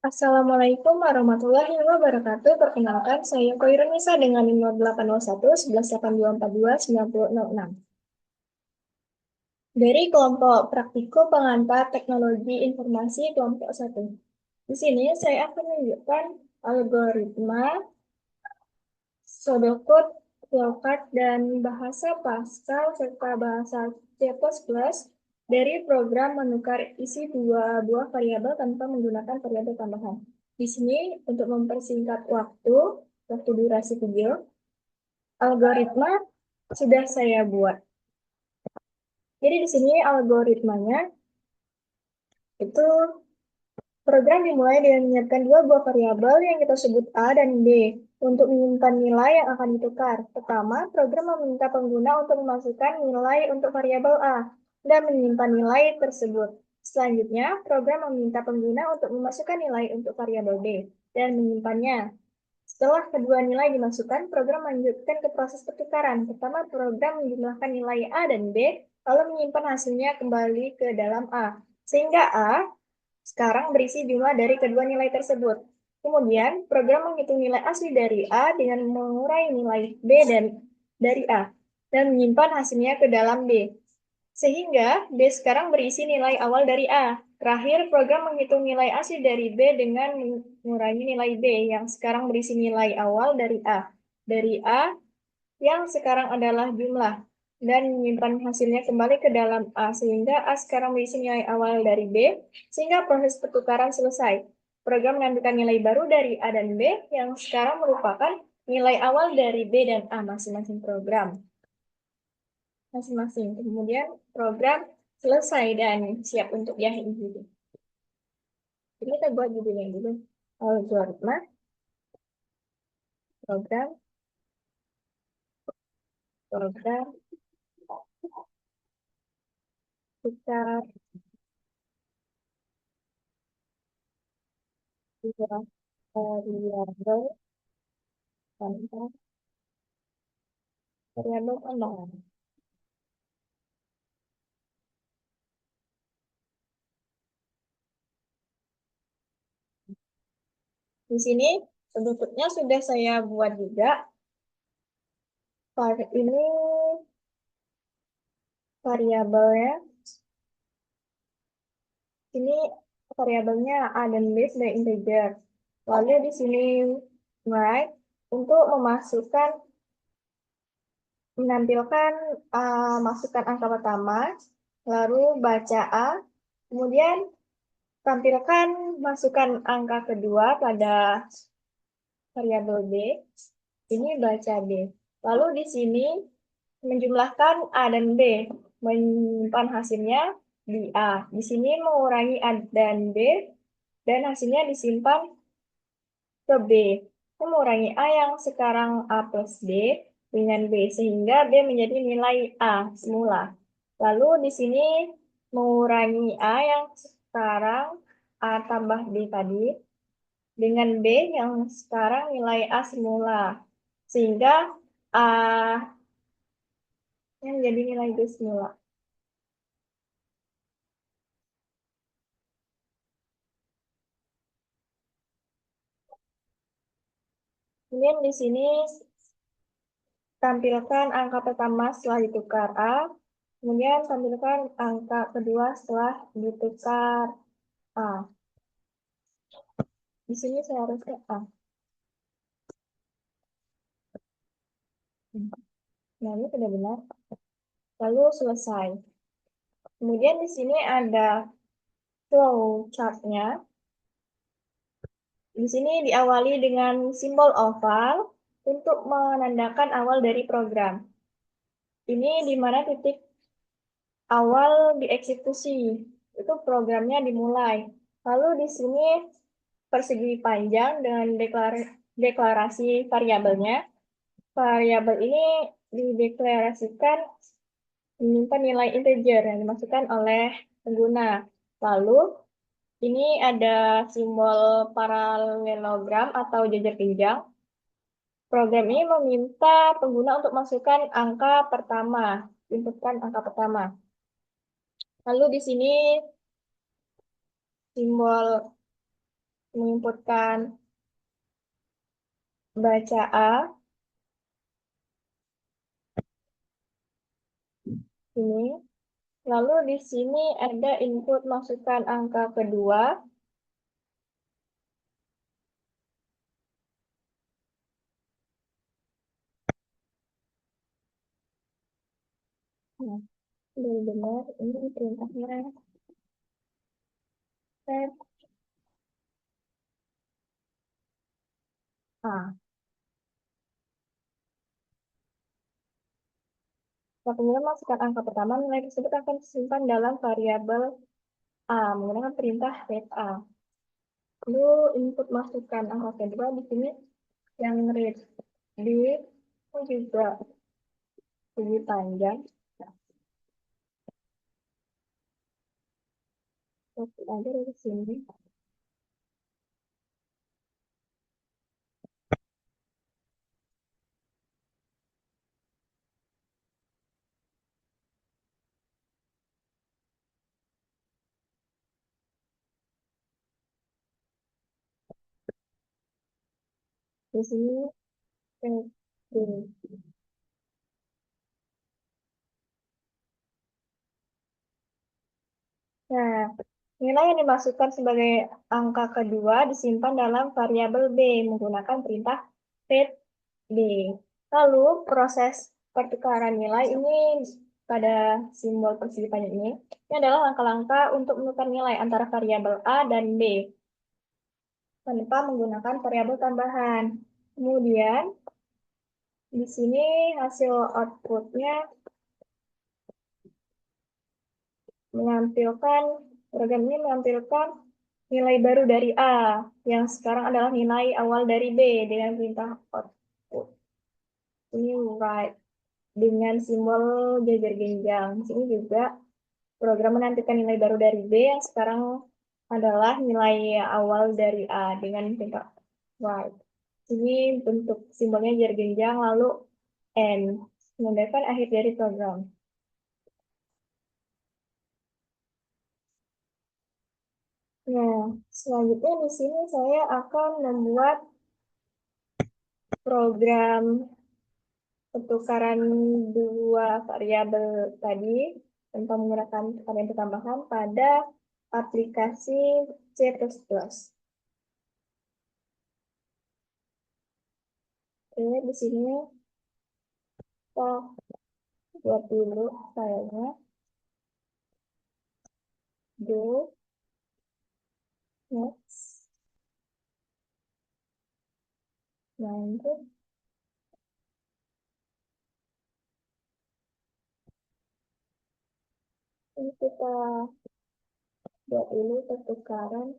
Assalamualaikum warahmatullahi wabarakatuh. Perkenalkan, saya Koirunisa dengan nomor 801 118242 9006 dari kelompok Praktiko Pengantar Teknologi Informasi kelompok 1. Di sini saya akan menunjukkan algoritma, pseudocode, flowchart, dan bahasa Pascal serta bahasa C++ dari program menukar isi dua buah variabel tanpa menggunakan variabel tambahan. Di sini untuk mempersingkat waktu durasi video, algoritma sudah saya buat. Jadi di sini algoritmanya itu program dimulai dengan menyiapkan dua buah variabel yang kita sebut A dan B untuk menyimpan nilai yang akan ditukar. Pertama, program meminta pengguna untuk memasukkan nilai untuk variabel A dan menyimpan nilai tersebut. Selanjutnya, program meminta pengguna untuk memasukkan nilai untuk variabel B dan menyimpannya. Setelah kedua nilai dimasukkan, program melanjutkan ke proses pertukaran. Pertama, program menjumlahkan nilai A dan B, lalu menyimpan hasilnya kembali ke dalam A. Sehingga A sekarang berisi jumlah dari kedua nilai tersebut. Kemudian, program menghitung nilai asli dari A dengan mengurai nilai B dan dari A dan menyimpan hasilnya ke dalam B. Sehingga B sekarang berisi nilai awal dari A. Terakhir, program menghitung nilai asli dari B dengan mengurangi nilai B yang sekarang berisi nilai awal dari A. Dari A yang sekarang adalah jumlah dan menyimpan hasilnya kembali ke dalam A sehingga A sekarang berisi nilai awal dari B sehingga proses pertukaran selesai. Program mengambilkan nilai baru dari A dan B yang sekarang merupakan nilai awal dari B dan A masing-masing program. Masing-masing. Kemudian program selesai dan siap untuk diakhiri. Jadi kita buat judulnya dulu. Algoritma, program, program, tukar, dua variabel, tanpa variabel tambahan. Di sini bentuknya sudah saya buat juga. Ini variabelnya. Ini variabelnya A dan B sebagai integer. Lalu di sini write untuk menampilkan masukkan angka pertama, lalu baca A, kemudian tampilkan masukkan angka kedua pada variabel B, ini baca B. Lalu di sini menjumlahkan A dan B, menyimpan hasilnya di A. Di sini mengurangi A dan B, dan hasilnya disimpan ke B. Mengurangi A yang sekarang A plus B dengan B, sehingga B menjadi nilai A semula. Lalu di sini mengurangi A yang sekarang A tambah B tadi, dengan B yang sekarang nilai A semula. Sehingga A yang jadi nilai B semula. Kemudian di sini tampilkan angka pertama setelah ditukar A, kemudian tampilkan angka kedua setelah ditukar A. Di sini seharusnya A. Nah, ini sudah benar. Lalu selesai. Kemudian di sini ada flow chart-nya. Di sini diawali dengan simbol oval untuk menandakan awal dari program. Ini di mana titik awal dieksekusi. Itu programnya dimulai. Lalu di sini persegi panjang dengan deklarasi variabelnya. Variabel ini dideklarasikan menyimpan nilai integer yang dimasukkan oleh pengguna. Lalu, ini ada simbol paralelogram atau jajar pinjang. Program ini meminta pengguna untuk masukkan angka pertama, inputkan angka pertama. Lalu di sini simbol menginputkan baca A ini. Lalu di sini ada input masukkan angka kedua. Nah, benar-benar ini perintahnya set A. Kemudian masukkan angka pertama, nilai tersebut akan disimpan dalam variabel A menggunakan perintah read A. Lalu input masukkan angka kedua di sini yang read B juga lebih panjang. Copy aja dari sini. Di sini read B. Nah, nilai yang dimasukkan sebagai angka kedua disimpan dalam variabel B menggunakan perintah read B. Lalu proses pertukaran nilai ini pada simbol persegi panjang ini adalah langkah-langkah untuk menukar nilai antara variabel A dan B tanpa menggunakan variabel tambahan. Kemudian di sini hasil outputnya menampilkan program ini menampilkan nilai baru dari A yang sekarang adalah nilai awal dari B dengan perintah output. Ini write dengan simbol jajar genjang. Di sini juga program menampilkan nilai baru dari B yang sekarang adalah nilai awal dari A dengan perintah write. Ini bentuk simbolnya jajar genjang lalu N menandakan akhir dari program. Nah, selanjutnya di sini saya akan membuat program pertukaran dua variabel tadi tanpa menggunakan variabel tambahan pada aplikasi C++. Oke, di sini kita buat dulu filenya. Do, next, lanjut. Ini kita buat dulu pertukaran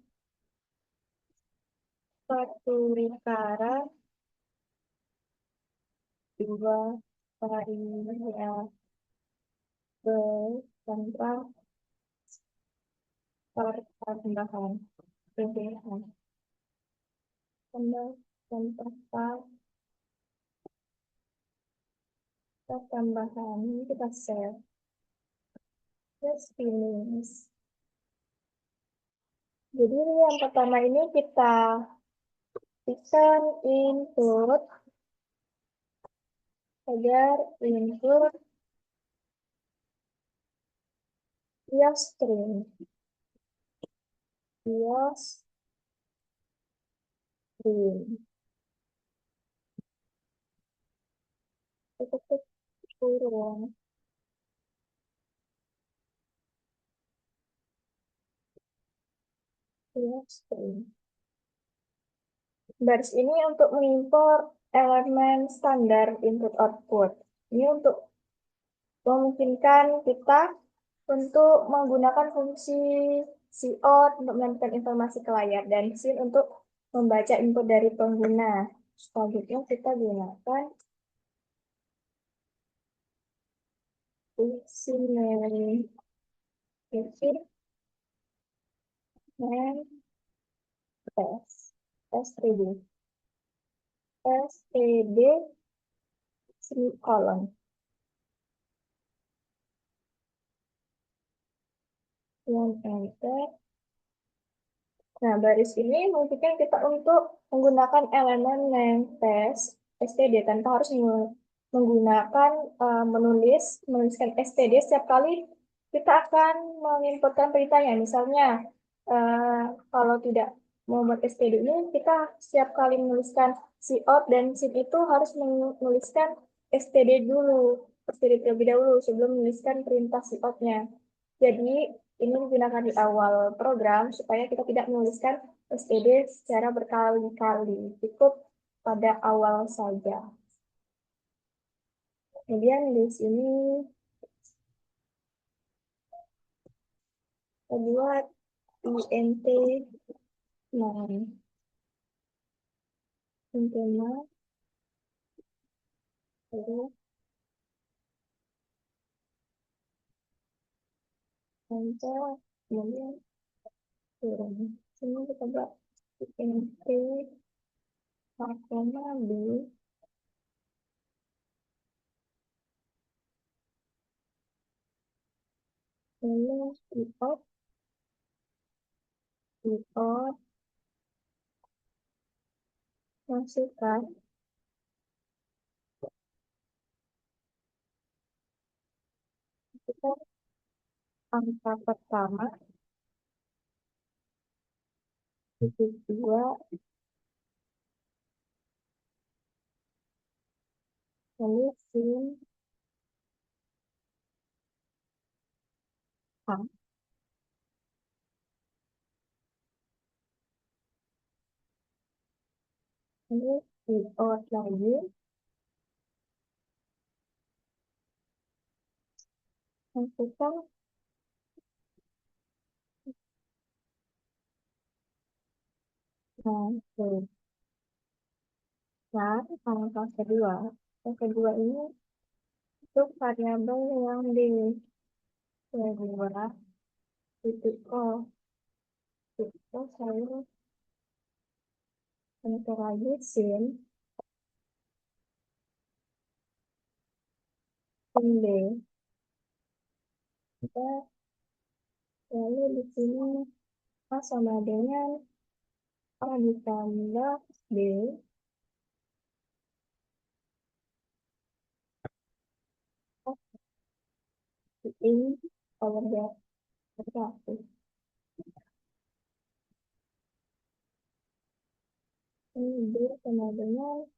satu lingkaran dua variabel tanpa tambahan pilihan tambah tanpa tambahan ini kita save terus finish. Jadi yang pertama ini kita berikan input agar input via string via string itu kurung via string. Baris ini untuk mengimport elemen standar input output. Ini untuk memungkinkan kita untuk menggunakan fungsi cout untuk menyampaikan informasi ke layar dan sin untuk membaca input dari pengguna. Selanjutnya kita gunakan fungsi name and test std std semicolon. Yang enter Nah, baris ini memungkinkan kita untuk menggunakan elemen namespace std tanpa harus menggunakan menuliskan std setiap kali kita akan menginputkan perintahnya. Misalnya, eh, kalau tidak membuat std ini, kita setiap kali menuliskan cout dan sin itu harus menuliskan std dulu, std terlebih dahulu sebelum menuliskan perintah coutnya. Jadi, ini digunakan di awal program supaya kita tidak menuliskan std secara berkali-kali. Cukup pada awal saja. Kemudian di sini kedua int 9. Int 9 terus enter, kemudian turun. Sini kita buat int 4, b lalu di out masukkan kita angka pertama dua, lalu sin a, lalu di out lagi masukkan nah, nah, angka kedua. Yang kedua ini untuk variabel yang di kedua titik O. Titik O saya enter lagi sin B. Kita lalu di sini A sama dengan A ditambah B. Ini power satu. Ini B sama dengan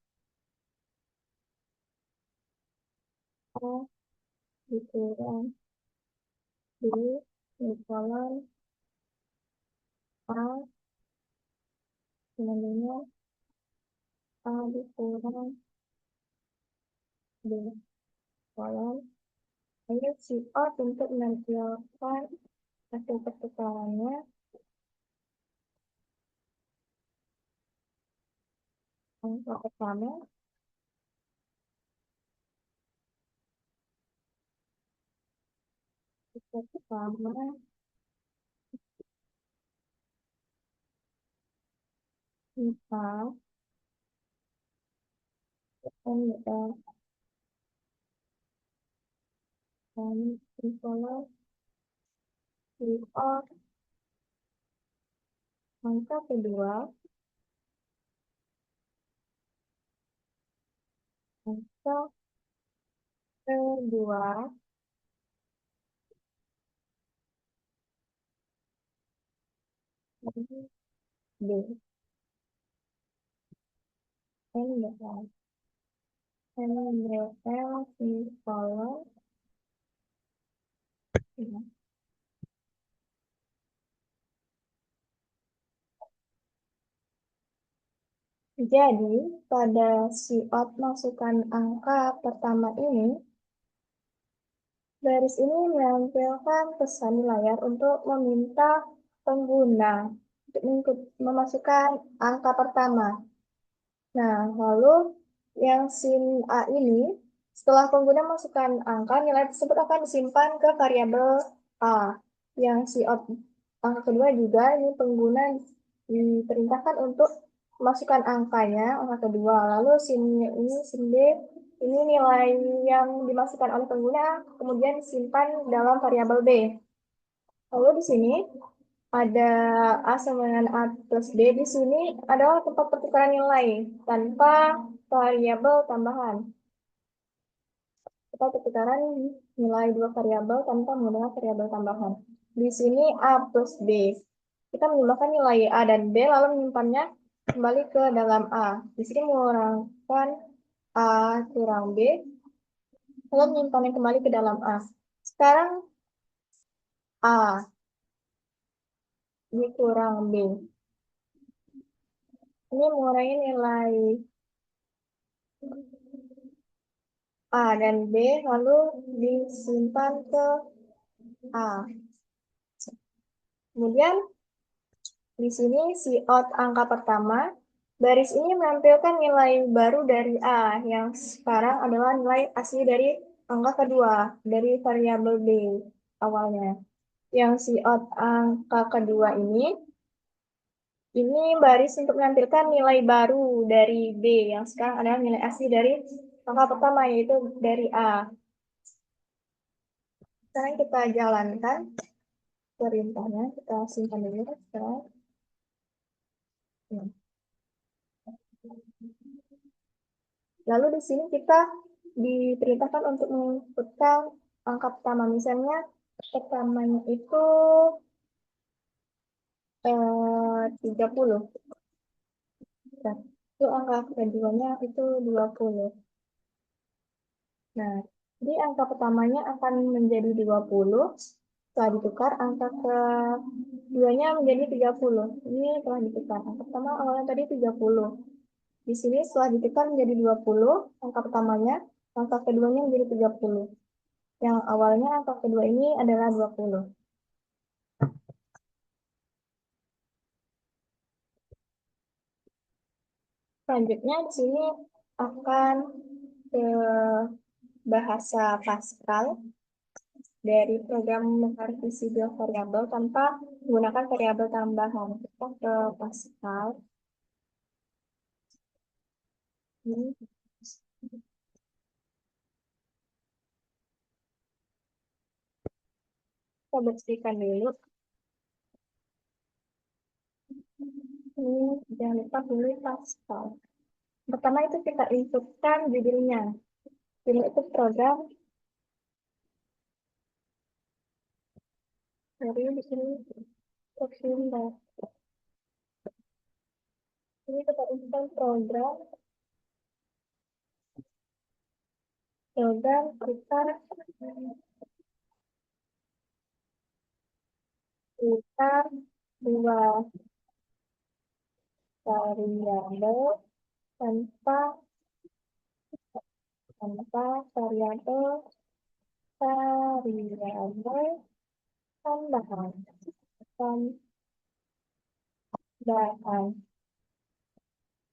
A dikurang B dikurang A sama dengan A dikurang B kolom. Lalu si O untuk menampilkan hasil pertukarannya. Angka pertama kita pertama kita NL dan kolom si O. Angka kedua angka kedua ini B NL NL si kolom. Jadi, pada si out masukkan angka pertama ini, baris ini menampilkan pesan di layar untuk meminta pengguna untuk memasukkan angka pertama. Nah, lalu yang sin A ini, setelah pengguna masukkan angka, nilai tersebut akan disimpan ke variabel A. Yang si out angka kedua juga, ini pengguna diperintahkan untuk memasukkan angkanya, angka kedua. Lalu sin ini, sin B, ini nilai yang dimasukkan oleh pengguna, kemudian disimpan dalam variabel B. Lalu di sini, ada A sama dengan A plus B di sini adalah tempat pertukaran nilai tanpa variabel tambahan. Kita pertukaran nilai dua variabel tanpa menggunakan variabel tambahan. Di sini A plus B. Kita menambahkan nilai A dan B lalu menyimpannya kembali ke dalam A. Di sini mengurangkan A kurang B lalu menyimpannya kembali ke dalam A. Sekarang A dikurang B. Ini mengurangi nilai A dan B lalu disimpan ke A. Kemudian di sini si out angka pertama, baris ini menampilkan nilai baru dari A yang sekarang adalah nilai asli dari angka kedua dari variabel B awalnya. Yang si out angka kedua ini baris untuk menampilkan nilai baru dari B yang sekarang adalah nilai asli dari angka pertama yaitu dari A. Sekarang kita jalankan perintahnya, kita simpan dulu sekarang. Lalu di sini kita diperintahkan untuk menginputkan angka pertama. Misalnya pertamanya itu 30. Nah, itu angka keduanya itu 20. Nah, jadi angka pertamanya akan menjadi 20. Setelah ditukar, angka keduanya menjadi 30. Ini telah ditukar. Angka pertama awalnya tadi 30. Di sini setelah ditukar menjadi 20, angka pertamanya, angka keduanya menjadi 30. Yang awalnya angka kedua ini adalah 20. Selanjutnya di sini akan ke bahasa Pascal dari program mengartikulasi dua variabel tanpa menggunakan variabel tambahan. Kita ke Pascal. Ini kita bersihkan dulu. Ini jangan lupa pilih Pascal. Pertama itu kita inputkan judulnya. Ini itu program dari di sini Proximidad. Ini kita inputkan program kita dua variabel tanpa tanpa variabel tambahan tambahan.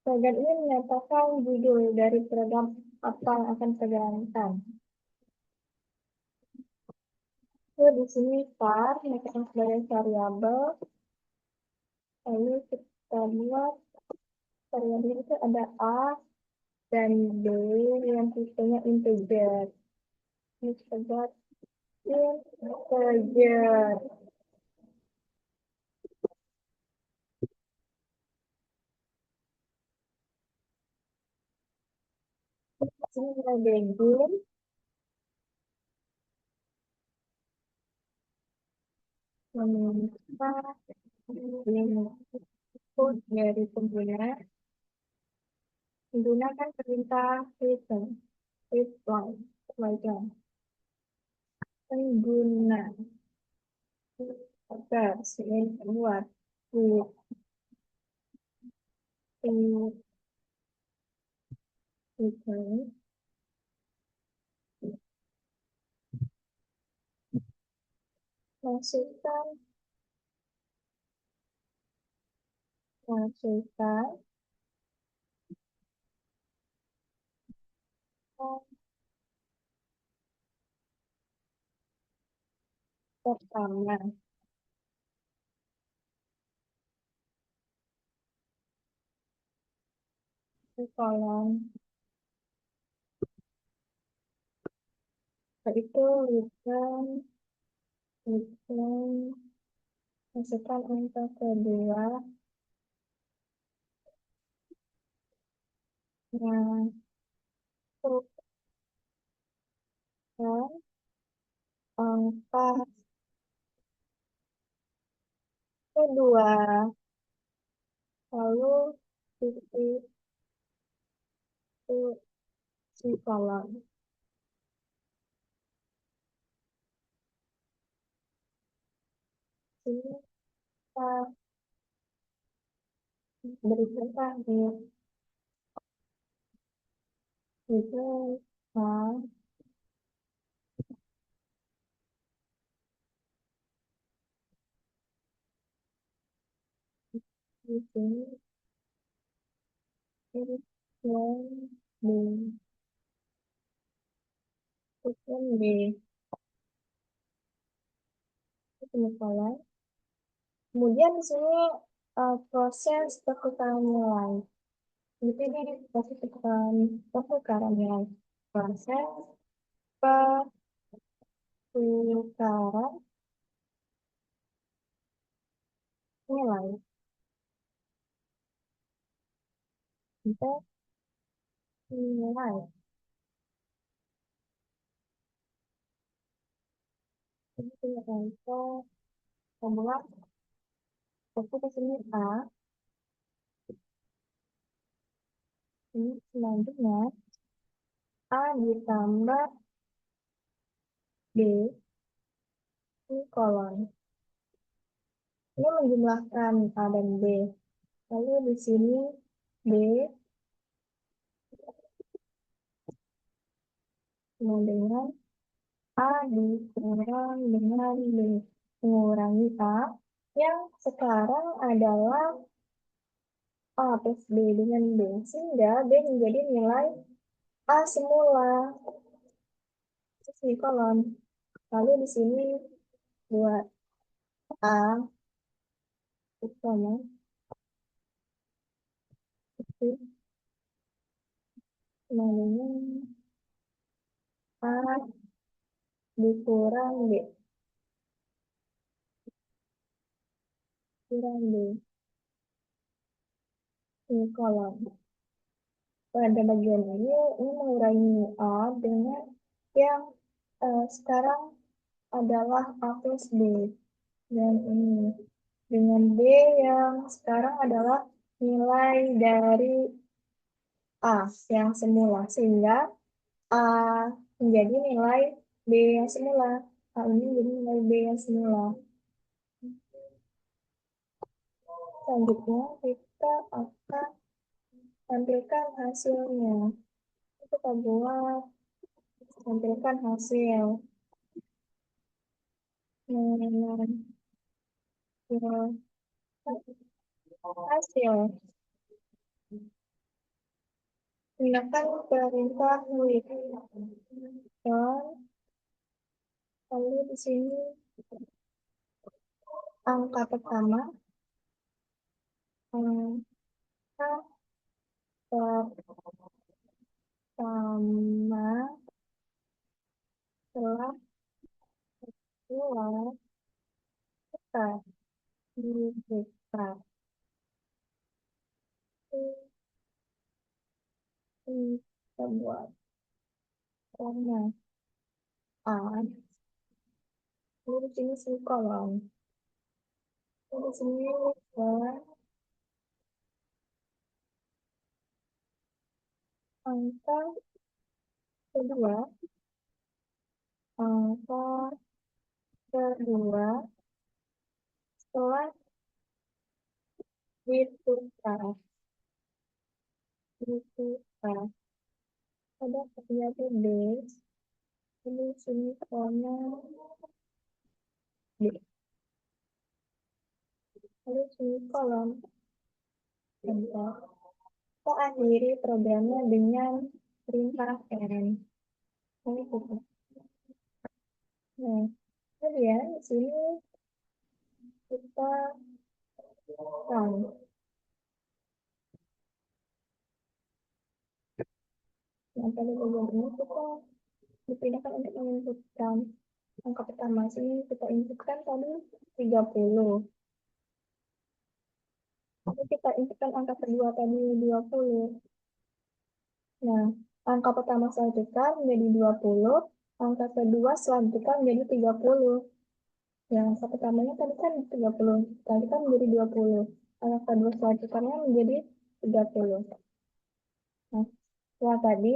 Program ini menyatakan judul dari program apa yang akan kita jalankan. Di sini var menyatakan sebagai variabel. Lalu kita buat variabel itu ada A dan B yang tipenya integer. Ini kita buat integer. Sini kita begin. Meminta input dari pengguna menggunakan perintah return pelajaran pengguna agar selain keluar return masukkan masukkan pertama di kolom itu return return Masukkan angka kedua yang bukan angka kedua. Lalu titik itu si kolom. Ini kita berikan terakhir. Itu nah, di sini ini yang di sekian B itu semikolon. Kemudian di sini proses pertukaran nilai. Jadi ini proses pertukaran nilai. Proses pertukaran nilai. Kita nilai. Ini punya angka formula. Aku ke sini A. Ini selanjutnya A ditambah B ini kolon. Ini menjumlahkan A dan B. Lalu di sini B sama dengan A dikurang dengan B. Mengurangi A yang sekarang adalah A plus B dengan B. Sehingga B menjadi nilai A semula. Ini kolon. Lalu di sini buat A sama itu sama dengan A dikurang B. Kurang B. Ini kolom. Pada bagian ini mengurangi A dengan yang sekarang adalah A plus B. Dan ini dengan B yang sekarang adalah nilai dari A yang semula. Sehingga A menjadi nilai B yang semula. A ini menjadi nilai B yang semula. Selanjutnya kita akan tampilkan hasilnya. Kita buat tampilkan hasil. Hasil. Gunakan perintah with. Dan lalu di sini angka pertama, angka pertama telah keluar kita diberikan kita buat karena A. Lalu di sini semikolon. Lalu di sini buat angka kedua, angka kedua setelah ditukar ada ternyata base ini sini warna B lalu sini kolom enter. Kita akhiri programnya dengan perintah N. Ini cukup. Nah, kemudian di sini kita count. Nah, pada bagian ini kita dipindahkan untuk menginputkan angka pertama. Sini kita inputkan tadi 30. Lalu kita inputkan angka kedua tadi 20. Nah, angka pertama setelah tukar menjadi 20, angka kedua setelah tukar menjadi 30. Ya, angka pertamanya tadi kan 30, tadi kan menjadi 20. Angka kedua setelah tukarnya menjadi 30. Nah, setelah tadi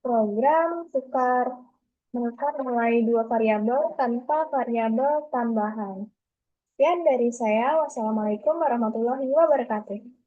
program tukar menukar nilai dua variabel tanpa variabel tambahan. Sekian dari saya. Wassalamualaikum warahmatullahi wabarakatuh.